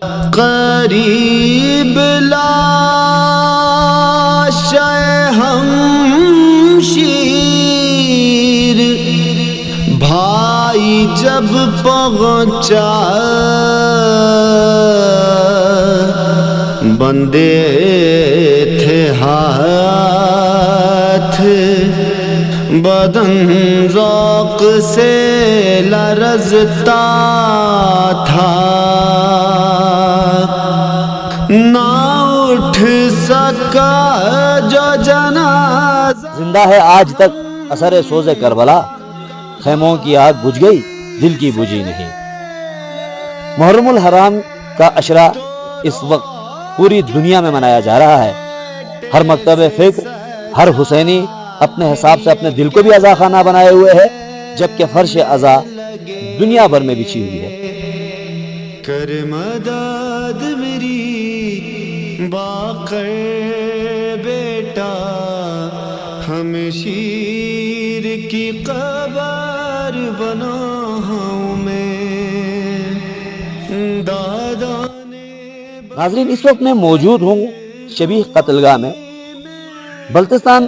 قریب لاش ہمشیر بھائی جب پہنچا بندے تھے ہاتھ بدن ذوق سے لرزتا تھا نہ اٹھ سکا جو جنازہ. زندہ ہے آج تک اثر سوز کربلا، خیموں کی آگ بجھ گئی دل کی بجھی نہیں. محرم الحرام کا عشرہ اس وقت پوری دنیا میں منایا جا رہا ہے. ہر مکتب فکر، ہر حسینی اپنے حساب سے اپنے دل کو بھی عزا خانہ بنائے ہوئے ہے، جبکہ فرش عزا دنیا بھر میں بچھی ہوئی ہے. کر مدد میری باقر بیٹا، ہم شیر کی قبر بنا ہوں میں. دادا ناظرین، اس وقت میں موجود ہوں شبیہ قتل گاہ میں. بلتستان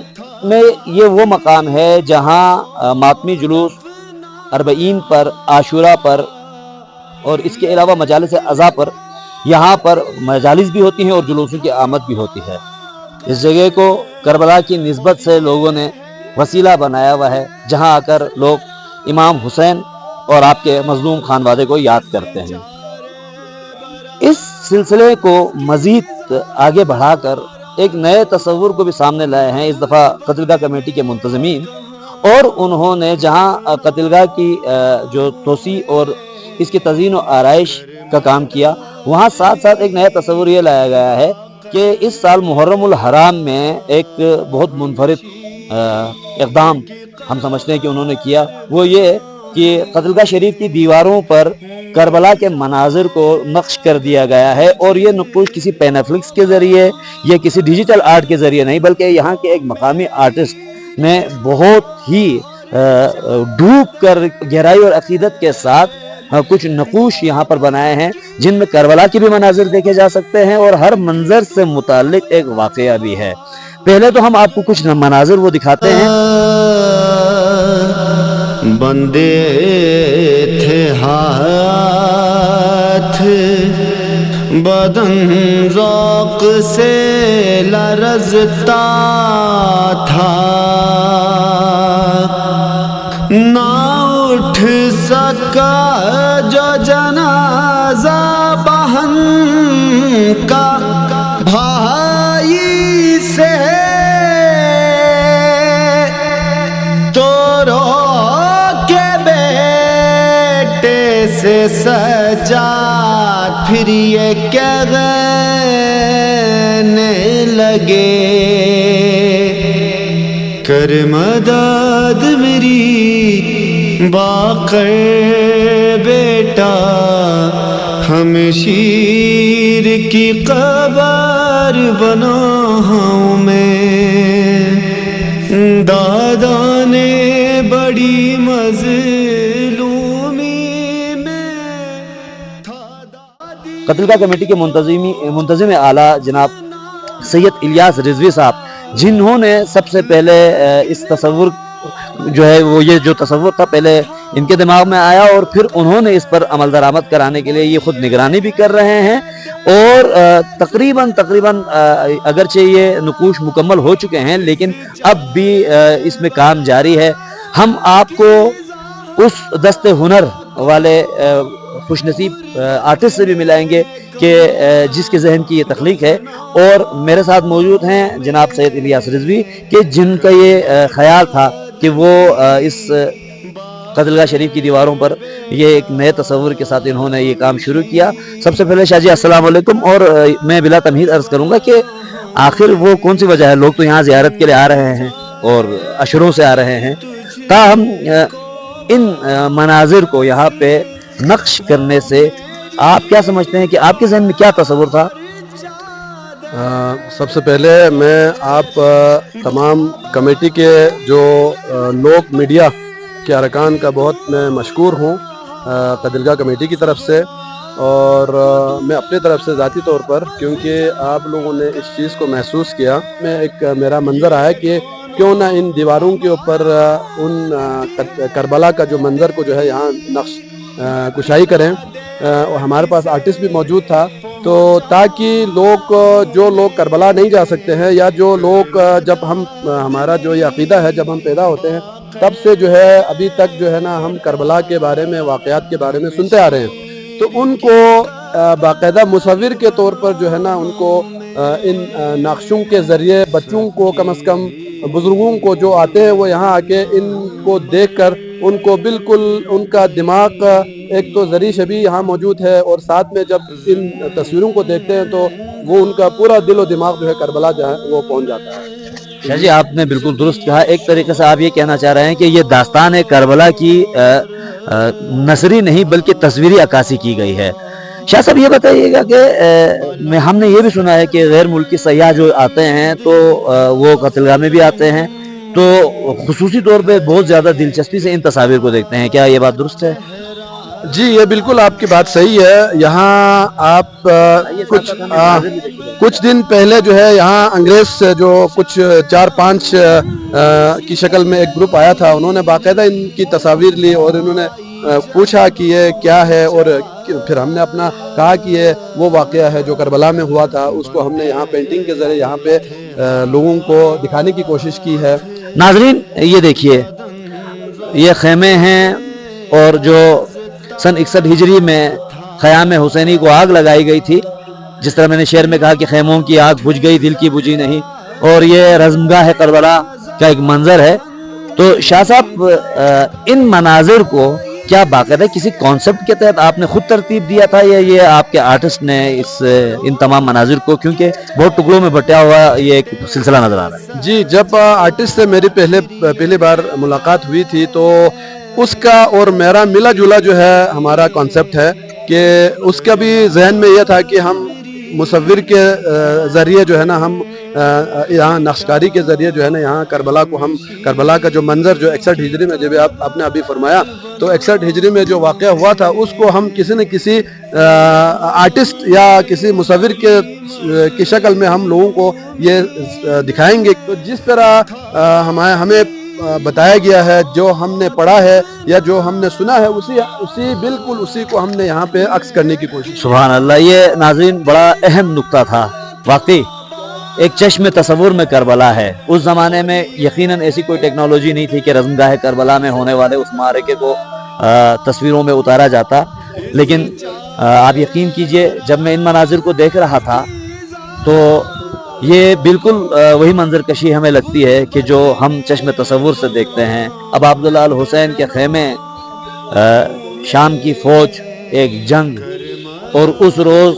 میں یہ وہ مقام ہے جہاں ماتمی جلوس اربعین پر، عاشورہ پر اور اس کے علاوہ مجالس عزا پر یہاں پر مجالس بھی ہوتی ہیں اور جلوسوں کی آمد بھی ہوتی ہے. اس جگہ کو کربلا کی نسبت سے لوگوں نے وسیلہ بنایا ہوا ہے، جہاں آ کر لوگ امام حسین اور آپ کے مظلوم خانوادے کو یاد کرتے ہیں. اس سلسلے کو مزید آگے بڑھا کر ایک نئے تصور کو بھی سامنے لائے ہیں اس دفعہ قتل گاہ کمیٹی کے منتظمین، اور انہوں نے جہاں قتل گاہ کی جو توسیع اور اس کی تزئین و آرائش کا کام کیا، وہاں ساتھ ساتھ ایک نیا تصور یہ لایا گیا ہے کہ اس سال محرم الحرام میں ایک بہت منفرد اقدام ہم سمجھتے ہیں کہ انہوں نے کیا. وہ یہ کہ قتل گاہ شریف کی دیواروں پر کربلا کے مناظر کو نقش کر دیا گیا ہے، اور یہ نقوش کسی پینافلکس کے ذریعے یا کسی ڈیجیٹل آرٹ کے ذریعے نہیں، بلکہ یہاں کے ایک مقامی آرٹسٹ نے بہت ہی ڈوب کر گہرائی اور عقیدت کے ساتھ کچھ نقوش یہاں پر بنائے ہیں، جن میں کربلا کے بھی مناظر دیکھے جا سکتے ہیں اور ہر منظر سے متعلق ایک واقعہ بھی ہے. پہلے تو ہم آپ کو کچھ مناظر وہ دکھاتے ہیں. بندے تھے ہاتھ بدن ذوق سے لرزتا تھا نہ اٹھ سکا جو جنازہ بہن کا بھائی سے تو رو کے بیٹے سے سجاد پھر یہ کہنے لگے کر مدد میری باقر بیٹا، ہم شیر کی قبر بنا ہوں میں. دادا نے بڑی مظلومی میں تھا. قتل گاہ کمیٹی کے منتظم اعلیٰ جناب سید الیاس رضوی صاحب، جنہوں نے سب سے پہلے اس تصور جو ہے وہ یہ جو تصور تھا پہلے ان کے دماغ میں آیا، اور پھر انہوں نے اس پر عمل درآمد کرانے کے لیے یہ خود نگرانی بھی کر رہے ہیں، اور تقریباً اگرچہ یہ نقوش مکمل ہو چکے ہیں لیکن اب بھی اس میں کام جاری ہے. ہم آپ کو اس دست ہنر والے خوش نصیب آرٹسٹ سے بھی ملائیں گے کہ جس کے ذہن کی یہ تخلیق ہے، اور میرے ساتھ موجود ہیں جناب سید الیاس رضوی کہ جن کا یہ خیال تھا کہ وہ اس قتل گاہ شریف کی دیواروں پر یہ ایک نئے تصور کے ساتھ انہوں نے یہ کام شروع کیا. سب سے پہلے شاہ جی السلام علیکم، اور میں بلا تمہید عرض کروں گا کہ آخر وہ کون سی وجہ ہے، لوگ تو یہاں زیارت کے لیے آ رہے ہیں اور عشروں سے آ رہے ہیں، تاہم ان مناظر کو یہاں پہ نقش کرنے سے آپ کیا سمجھتے ہیں کہ آپ کے ذہن میں کیا تصور تھا؟ سب سے پہلے میں آپ تمام کمیٹی کے جو لوگ میڈیا کے ارکان کا بہت میں مشکور ہوں قتل گاہ کمیٹی کی طرف سے، اور میں اپنے طرف سے ذاتی طور پر کیونکہ آپ لوگوں نے اس چیز کو محسوس کیا، میں ایک میرا منظر آیا کہ کیوں نہ ان دیواروں کے اوپر ان کربلا کا جو منظر کو جو ہے یہاں نقش کشائی کریں. اور ہمارے پاس آرٹسٹ بھی موجود تھا تو تاکہ جو لوگ کربلا نہیں جا سکتے ہیں یا جو لوگ جب ہمارا جو یہ عقیدہ ہے جب ہم پیدا ہوتے ہیں تب سے جو ہے ابھی تک جو ہے نا ہم کربلا کے بارے میں واقعات کے بارے میں سنتے آ رہے ہیں، تو ان کو باقاعدہ مصور کے طور پر جو ہے نا ان کو ان نقشوں کے ذریعے بچوں کو کم از کم بزرگوں کو جو آتے ہیں وہ یہاں آ کے ان کو دیکھ کر ان کو بالکل ان کا دماغ ایک تو زری شبیہ یہاں موجود ہے اور ساتھ میں جب ان تصویروں کو دیکھتے ہیں تو وہ ان کا پورا دل و دماغ جو ہے کربلا جو ہے وہ پہنچ جاتا ہے. شاہ جی آپ نے بالکل درست کہا. ایک طریقے سے آپ یہ کہنا چاہ رہے ہیں کہ یہ داستان کربلا کی نثری نہیں بلکہ تصویری عکاسی کی گئی ہے. شاہ صاحب یہ بتائیے گا کہ ہم نے یہ بھی سنا ہے کہ غیر ملکی سیاح جو آتے ہیں تو وہ قتل گاہ میں بھی آتے ہیں تو خصوصی طور پہ بہت زیادہ دلچسپی سے ان تصاویر کو دیکھتے ہیں. کیا یہ بات درست ہے؟ جی یہ بالکل آپ کی بات صحیح ہے. یہاں آپ کچھ دن پہلے جو ہے یہاں انگریز سے جو کچھ 4-5 کی شکل میں ایک گروپ آیا تھا، انہوں نے باقاعدہ ان کی تصاویر لی اور انہوں نے پوچھا کہ یہ کیا ہے، اور پھر ہم نے اپنا کہا کہ یہ وہ واقعہ ہے جو کربلا میں ہوا تھا، اس کو ہم نے یہاں پینٹنگ کے ذریعے یہاں پہ لوگوں کو دکھانے کی کوشش کی ہے. ناظرین یہ دیکھیے یہ خیمے ہیں اور جو سن 61 ہجری میں خیام حسینی کو آگ لگائی گئی تھی، جس طرح میں نے شعر میں کہا کہ خیموں کی آگ بجھ گئی دل کی بجھی نہیں، اور یہ رزمگاہ کربلا کا ایک منظر ہے. تو شاہ صاحب ان مناظر کو کیا باقاعدہ کسی کانسیپٹ کے تحت آپ نے خود ترتیب دیا تھا یا یہ آپ کے آرٹسٹ نے ان تمام مناظر کو، کیونکہ بہت ٹکڑوں میں بٹیا ہوا یہ ایک سلسلہ نظر آ رہا ہے؟ جی جب آرٹسٹ سے میری پہلی بار ملاقات ہوئی تھی تو اس کا اور میرا ملا جلا جو ہے ہمارا کانسیپٹ ہے کہ اس کا بھی ذہن میں یہ تھا کہ ہم مصور کے ذریعے جو ہے نا ہم یہاں نقشکاری کے ذریعے جو ہے نا یہاں کربلا کا جو منظر جو 61 ہجری میں جب آپ نے ابھی فرمایا تو 61 ہجری میں جو واقعہ ہوا تھا اس کو ہم کسی نہ کسی آرٹسٹ یا کسی مصور کی شکل میں ہم لوگوں کو یہ دکھائیں گے. تو جس طرح ہمیں بتایا گیا ہے، جو ہم نے پڑھا ہے یا جو ہم نے سنا ہے اسی کو ہم نے یہاں پہ عکس کرنے کی کوشش. سبحان اللہ. یہ ناظرین بڑا اہم نقطہ تھا. واقعی ایک چشم تصور میں کربلا ہے. اس زمانے میں یقیناً ایسی کوئی ٹیکنالوجی نہیں تھی کہ رزمگاہ کربلا میں ہونے والے اس معرکے کو تصویروں میں اتارا جاتا، لیکن آپ یقین کیجئے جب میں ان مناظر کو دیکھ رہا تھا تو یہ بالکل وہی منظر کشی ہمیں لگتی ہے کہ جو ہم چشم تصور سے دیکھتے ہیں. اب عبداللہ الحسین کے خیمے، شام کی فوج، ایک جنگ، اور اس روز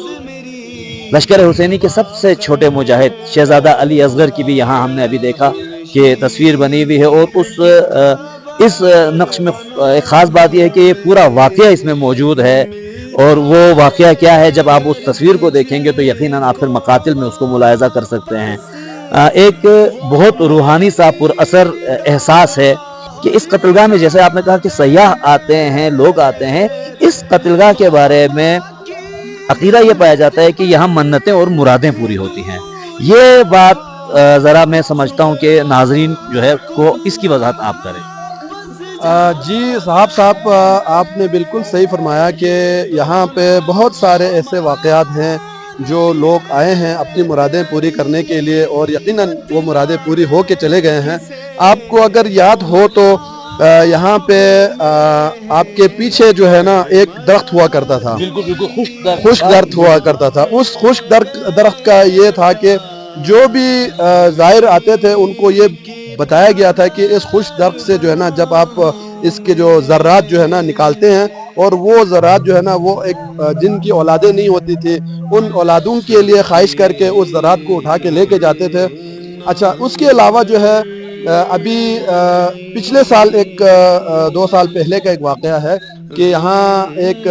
لشکر حسینی کے سب سے چھوٹے مجاہد شہزادہ علی اصغر کی بھی یہاں ہم نے ابھی دیکھا کہ تصویر بنی ہوئی ہے. اور اس نقش میں ایک خاص بات یہ ہے کہ یہ پورا واقعہ اس میں موجود ہے، اور وہ واقعہ کیا ہے جب آپ اس تصویر کو دیکھیں گے تو یقیناً آپ پھر مقاتل میں اس کو ملاحظہ کر سکتے ہیں. ایک بہت روحانی سا پر اثر احساس ہے کہ اس قتل گاہ میں جیسے آپ نے کہا کہ سیاح آتے ہیں، لوگ آتے ہیں، اس قتل گاہ کے بارے میں عقیدہ یہ پایا جاتا ہے کہ یہاں منتیں اور مرادیں پوری ہوتی ہیں. یہ بات ذرا میں سمجھتا ہوں کہ ناظرین جو ہے کو اس کی وضاحت آپ کریں. جی صاحب آپ نے بالکل صحیح فرمایا کہ یہاں پہ بہت سارے ایسے واقعات ہیں جو لوگ آئے ہیں اپنی مرادیں پوری کرنے کے لیے، اور یقیناً وہ مرادیں پوری ہو کے چلے گئے ہیں. آپ کو اگر یاد ہو تو یہاں پہ آپ کے پیچھے جو ہے نا ایک درخت ہوا کرتا تھا، خشک درخت ہوا کرتا تھا. اس خشک درخت کا یہ تھا کہ جو بھی زائر آتے تھے ان کو یہ بتایا گیا تھا کہ اس خشک درخت سے جو ہے نا جب آپ اس کے جو ذرات جو ہے نا نکالتے ہیں، اور وہ ذرات جو ہے نا وہ ایک جن کی اولادیں نہیں ہوتی تھی ان اولادوں کے لیے خواہش کر کے اس ذرات کو اٹھا کے لے کے جاتے تھے. اچھا اس کے علاوہ جو ہے ابھی پچھلے سال 2 سال پہلے کا ایک واقعہ ہے کہ یہاں ایک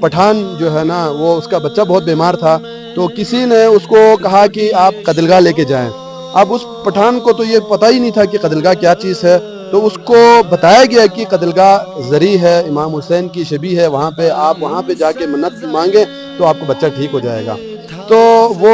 پٹھان جو ہے نا وہ اس کا بچہ بہت بیمار تھا، تو کسی نے اس کو کہا کہ آپ قتل گاہ لے کے جائیں. اب اس پٹھان کو تو یہ پتہ ہی نہیں تھا کہ قتل گاہ کیا چیز ہے. تو اس کو بتایا گیا کہ قتلگاہ زری ہے، امام حسین کی شبیہ ہے، وہاں پہ آپ وہاں پہ جا کے منت مانگیں تو آپ کو بچہ ٹھیک ہو جائے گا۔ تو وہ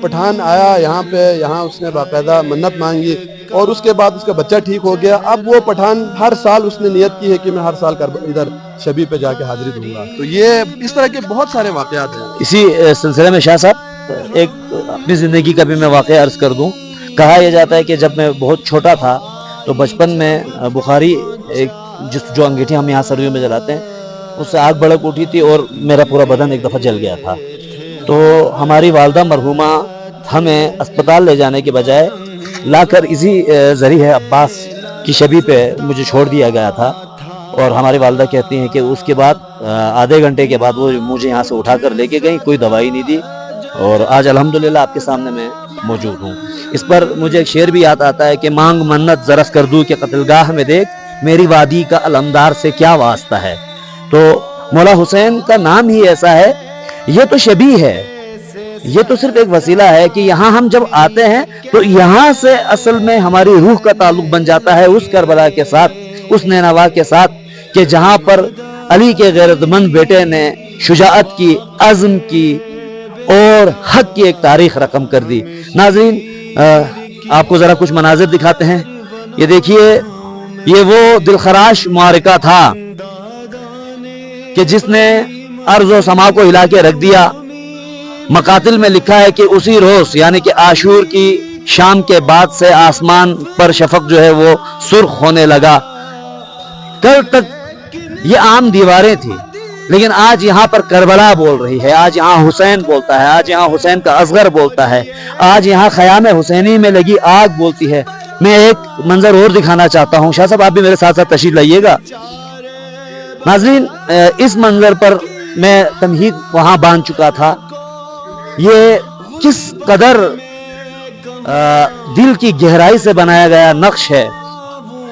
پٹھان آیا یہاں پہ، یہاں اس نے باقاعدہ منت مانگی اور اس کے بعد اس کا بچہ ٹھیک ہو گیا۔ اب وہ پٹھان ہر سال اس نے نیت کی ہے کہ میں ہر سال ادھر شبیہ پہ جا کے حاضری دوں گا۔ تو یہ اس طرح کے بہت سارے واقعات ہیں۔ اسی سلسلے میں شاہ صاحب ایک اپنی زندگی کا بھی میں واقعہ عرض کر دوں۔ کہا یہ جاتا ہے کہ جب میں بہت چھوٹا تھا تو بچپن میں بخاری ایک جو انگیٹھی ہم یہاں سردیوں میں جلاتے ہیں اس سے آگ بھڑک اٹھی تھی اور میرا پورا بدن ایک دفعہ جل گیا تھا۔ تو ہماری والدہ مرحومہ ہمیں اسپتال لے جانے کے بجائے لا کر اسی ذریعہ عباس کی شبیہ پہ مجھے چھوڑ دیا گیا تھا، اور ہماری والدہ کہتی ہیں کہ اس کے بعد آدھے گھنٹے کے بعد وہ مجھے یہاں سے اٹھا کر لے کے گئی، کوئی دوائی نہیں دی، اور آج الحمدللہ آپ کے سامنے میں موجود ہوں۔ اس پر مجھے ایک شعر بھی یاد آتا ہے کہ مانگ منت زرس کردو کے قتلگاہ میں دیکھ، میری وادی کا علمدار سے کیا واسطہ ہے۔ تو مولا حسین کا نام ہی ایسا ہے، یہ تو شبیہ ہے، یہ تو صرف ایک وسیلہ ہے کہ یہاں ہم جب آتے ہیں تو یہاں سے اصل میں ہماری روح کا تعلق بن جاتا ہے اس کربلا کے ساتھ، اس نینوا کے ساتھ، کہ جہاں پر علی کے غیرت مند بیٹے نے شجاعت کی، عزم کی اور حق کی ایک تاریخ رقم کر دی۔ ناظرین آپ کو ذرا کچھ مناظر دکھاتے ہیں۔ یہ دیکھیے، یہ وہ دلخراش معرکہ تھا کہ جس نے ارض و سما کو ہلا کے رکھ دیا۔ مقاتل میں لکھا ہے کہ اسی روز یعنی کہ عاشور کی شام کے بعد سے آسمان پر شفق جو ہے وہ سرخ ہونے لگا۔ کل تک یہ عام دیواریں تھی، لیکن آج یہاں پر کربلا بول رہی ہے، آج یہاں حسین بولتا ہے، آج یہاں حسین کا اصغر بولتا ہے، آج یہاں خیام حسینی میں لگی آگ بولتی ہے۔ میں ایک منظر اور دکھانا چاہتا ہوں، شاہ صاحب آپ بھی میرے ساتھ ساتھ تشریف لائیے گا۔ ناظرین اس منظر پر میں تمہید وہاں باندھ چکا تھا۔ یہ کس قدر دل کی گہرائی سے بنایا گیا نقش ہے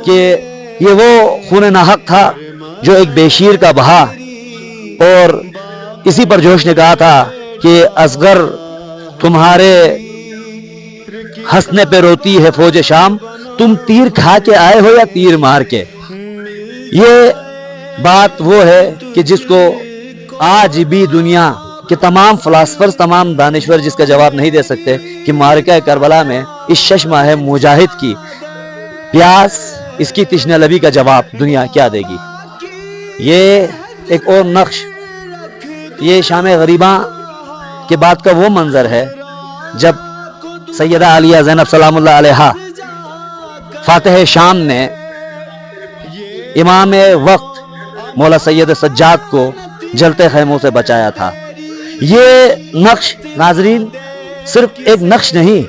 کہ یہ وہ خون ناحق تھا جو ایک بے شیر کا بہا، اور اسی پر جوش نے کہا تھا کہ اصغر تمہارے ہنسنے پہ روتی ہے فوج شام، تم تیر کھا کے آئے ہو یا تیر مار کے۔ یہ بات وہ ہے کہ جس کو آج بھی دنیا کہ تمام فلاسفرز، تمام دانشور جس کا جواب نہیں دے سکتے کہ معرکہ کربلا میں اس ششمہ ہے مجاہد کی پیاس، اس کی تشنہ لبی کا جواب دنیا کیا دے گی۔ یہ ایک اور نقش، یہ شام غریباں کے بعد کا وہ منظر ہے جب سیدہ عالیہ زینب سلام اللہ علیہا فاتح شام نے امام وقت مولا سید سجاد کو جلتے خیموں سے بچایا تھا۔ یہ نقش ناظرین صرف ایک نقش نہیں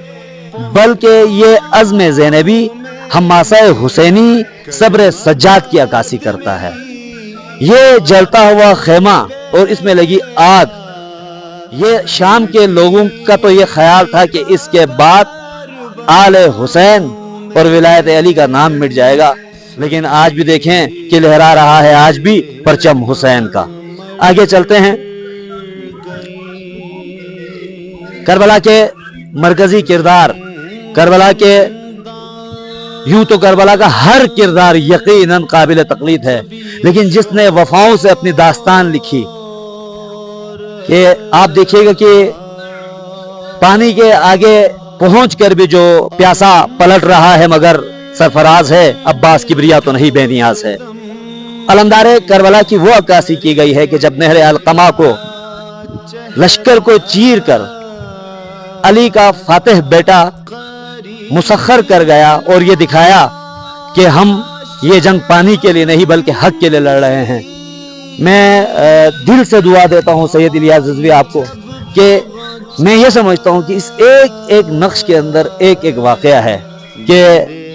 بلکہ یہ عزم زینبی، حماسہ حسینی، صبر سجاد کی عکاسی کرتا ہے۔ یہ جلتا ہوا خیمہ اور اس میں لگی آگ، یہ شام کے لوگوں کا تو یہ خیال تھا کہ اس کے بعد آل حسین اور ولایت علی کا نام مٹ جائے گا، لیکن آج بھی دیکھیں کہ لہرا رہا ہے آج بھی پرچم حسین کا۔ آگے چلتے ہیں۔ کربلا کے مرکزی کردار، کربلا کے یوں تو کربلا کا ہر کردار یقیناً قابل تقلید ہے، لیکن جس نے وفاؤں سے اپنی داستان لکھی، کہ آپ دیکھیے گا کہ پانی کے آگے پہنچ کر بھی جو پیاسا پلٹ رہا ہے مگر سرفراز ہے، عباس کبریا تو نہیں بے نیاز ہے۔ علمدار کربلا کی وہ عکاسی کی گئی ہے کہ جب نہر القما کو لشکر کو چیر کر علی کا فاتح بیٹا مسخر کر گیا اور یہ دکھایا کہ ہم یہ جنگ پانی کے لیے نہیں بلکہ حق کے لیے لڑ رہے ہیں۔ میں دل سے دعا دیتا ہوں سید الیاس رضوی آپ کو کہ میں یہ سمجھتا ہوں کہ اس ایک ایک نقش کے اندر ایک ایک واقعہ ہے، کہ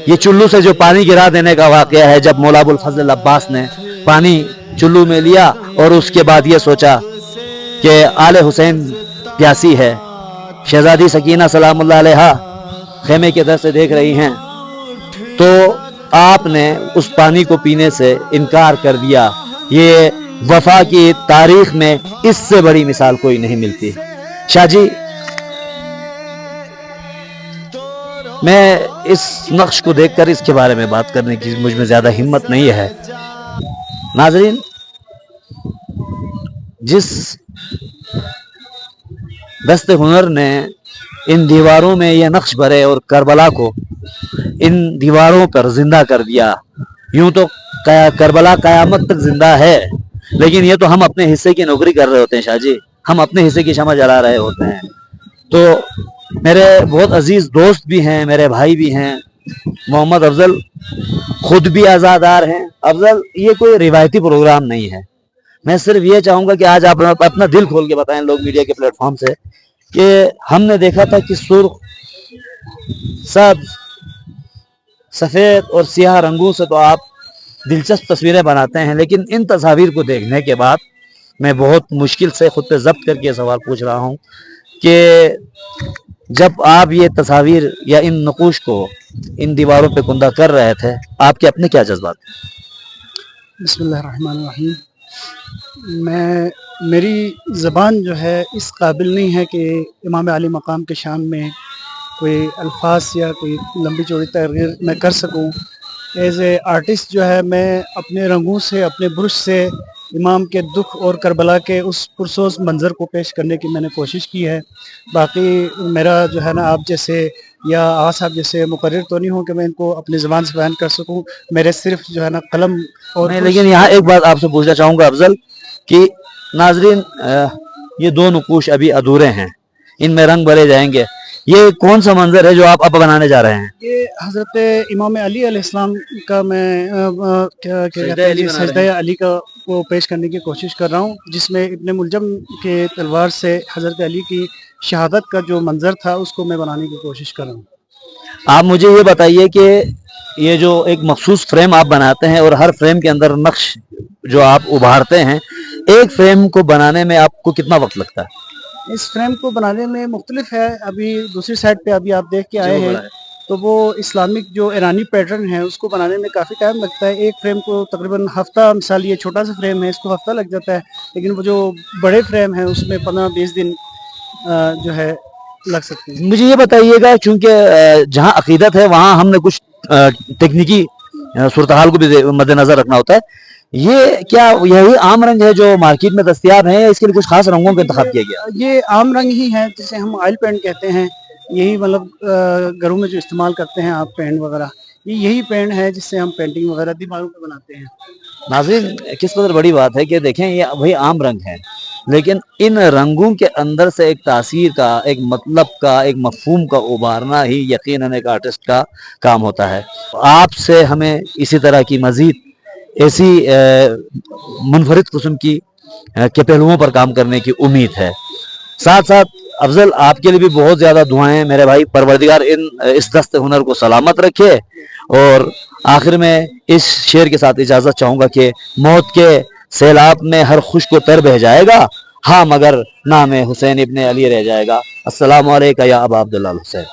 یہ چلو سے جو پانی گرا دینے کا واقعہ ہے، جب مولا ابوالفضل عباس نے پانی چلو میں لیا اور اس کے بعد یہ سوچا کہ آل حسین پیاسی ہے، شہزادی سکینہ سلام اللہ علیہا خیمے کے در سے دیکھ رہی ہیں، تو آپ نے اس پانی کو پینے سے انکار کر دیا۔ یہ وفا کی تاریخ میں اس سے بڑی مثال کوئی نہیں ملتی۔ شاہ جی میں اس نقش کو دیکھ کر اس کے بارے میں بات کرنے کی مجھ میں زیادہ ہمت نہیں ہے۔ ناظرین، جس دست ہنر نے ان دیواروں میں یہ نقش بھرے اور کربلا کو ان دیواروں پر زندہ کر دیا، یوں تو کربلا قیامت تک زندہ ہے، لیکن یہ تو ہم اپنے حصے کی نوکری کر رہے ہوتے ہیں شاہ جی، ہم اپنے حصے کی شمع جلا رہے ہوتے ہیں۔ تو میرے بہت عزیز دوست بھی ہیں، میرے بھائی بھی ہیں، محمد افضل خود بھی آزادار ہیں۔ افضل، یہ کوئی روایتی پروگرام نہیں ہے، میں صرف یہ چاہوں گا کہ آج آپ اپنا دل کھول کے بتائیں لوگ میڈیا کے پلیٹ فارم سے کہ ہم نے دیکھا تھا کہ سرخ، سبز، سفید اور سیاہ رنگوں سے تو آپ دلچسپ تصویریں بناتے ہیں، لیکن ان تصاویر کو دیکھنے کے بعد میں بہت مشکل سے خود پہ ضبط کر کے سوال پوچھ رہا ہوں کہ جب آپ یہ تصاویر یا ان نقوش کو ان دیواروں پہ کندہ کر رہے تھے، آپ کے اپنے کیا جذبات تھے؟ بسم اللہ الرحمن الرحیم۔ میری زبان جو ہے اس قابل نہیں ہے کہ امام علی مقام کے شان میں کوئی الفاظ یا کوئی لمبی چوڑی تقریر میں کر سکوں۔ ایز اے آرٹسٹ جو ہے میں اپنے رنگوں سے، اپنے برش سے امام کے دکھ اور کربلا کے اس پرسوز منظر کو پیش کرنے کی میں نے کوشش کی ہے۔ باقی میرا جو ہے نا آپ جیسے یا آغا صاحب جیسے مقرر تو نہیں ہوں کہ میں ان کو اپنی زبان سے بیان کر سکوں، میرے صرف جو ہے نا قلم اور نہیں، لیکن یہاں ایک بات آپ سے پوچھنا چاہوں گا افضل کہ ناظرین، یہ دو نقوش ابھی ادھورے ہیں، ان میں رنگ بھرے جائیں گے، یہ کون سا منظر ہے جو آپ اب بنانے جا رہے ہیں؟ یہ حضرت امام علی علیہ السلام کا میں کیا کہتے ہیں سجدہ علی کا وہ پیش کرنے کی کوشش کر رہا ہوں، جس میں ابن ملجم کے تلوار سے حضرت علی کی شہادت کا جو منظر تھا اس کو میں بنانے کی کوشش کر رہا ہوں۔ آپ مجھے یہ بتائیے کہ یہ جو ایک مخصوص فریم آپ بناتے ہیں اور ہر فریم کے اندر نقش جو آپ ابھارتے ہیں، ایک فریم کو بنانے میں آپ کو کتنا وقت لگتا ہے؟ اس فریم کو بنانے میں مختلف ہے، ابھی دوسری سائڈ پہ ابھی آپ دیکھ کے آئے ہیں تو وہ اسلامک جو ایرانی پیٹرن ہے اس کو بنانے میں کافی ٹائم لگتا ہے۔ ایک فریم کو تقریباً ہفتہ، مثال یہ چھوٹا سا فریم ہے اس کو ہفتہ لگ جاتا ہے، لیکن وہ جو بڑے فریم ہیں اس میں 15-20 دن جو ہے لگ سکتے ہیں۔ مجھے یہ بتائیے گا، چونکہ جہاں عقیدت ہے وہاں ہم نے کچھ تکنیکی صورتحال کو بھی مد نظر رکھنا ہوتا ہے، یہ کیا یہی عام رنگ ہے جو مارکیٹ میں دستیاب ہیں یا اس کے لیے کچھ خاص رنگوں کا انتخاب کیا گیا؟ یہ عام رنگ ہی ہے جسے ہم آئل پینٹ کہتے ہیں، یہی مطلب گھروں میں جو استعمال کرتے ہیں آپ پینٹ وغیرہ، یہی پینٹ ہے جس سے ہم پینٹنگ وغیرہ دیواروں پہ بناتے ہیں۔ ناظرین، کس قدر بڑی بات ہے کہ دیکھیں یہ وہی عام رنگ ہے، لیکن ان رنگوں کے اندر سے ایک تاثیر کا، ایک مطلب کا، ایک مفہوم کا ابھارنا ہی یقیناً ایک آرٹسٹ کا کام ہوتا ہے۔ آپ سے ہمیں اسی طرح کی مزید ایسی منفرد قسم کی کے پہلوؤں پر کام کرنے کی امید ہے۔ ساتھ ساتھ افضل، آپ کے لیے بھی بہت زیادہ دعائیں میرے بھائی، پروردگار اس دست ہنر کو سلامت رکھے۔ اور آخر میں اس شعر کے ساتھ اجازت چاہوں گا کہ موت کے سیلاب میں ہر خوش کو تر بہ جائے گا، ہاں مگر نام حسین ابن علی رہ جائے گا۔ السلام علیکم یا ابا عبداللہ الحسین۔